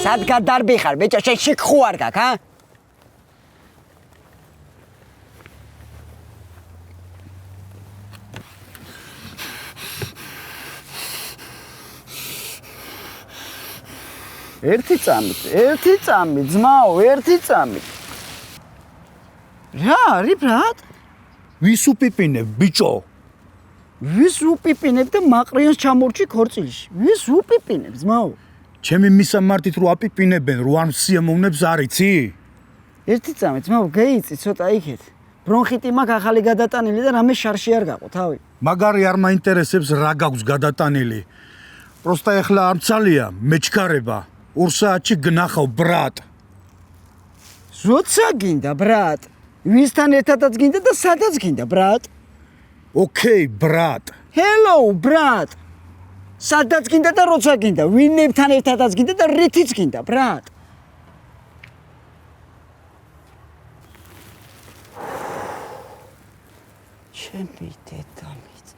სად გადარბი ხარ ბიჭო შენ შიქხუ არ გაქვს ა ერთი წამი ძმაო ერთი წამი რა არის ბრატ ვის უპიპინებ ბიჭო ვის უპიპინებ და მაყრიანს ჩამორჩი ქორწილში ვის უპიპინებ ძმაო ჩემი მისამართით რო აპიპინებენ რო არ სიამოვნებს არიცი ერთი წამი ძმაო გეიცი ცოტა იქეთ ბრონხიტი მაქვს ახალი გადატანილი და რამე შარში არ გაყო თავი მაგარი არ მაინტერესებს რა გაქვს გადატანილი პროსტა ეხლა არ მცალია მეჩქარება 2 საათში გნახავ ბრატ როცა გინდა ბრატ ვისთან ერთადაც გინდა და სადაც გინდა ბრატ ოკეი ბრატ ჰელო ბრატ სადაც გინდა და როცა გინდა ვინებთან ერთადაც გინდა და რითიც გინდა ბრატ ჩემი დედამიწა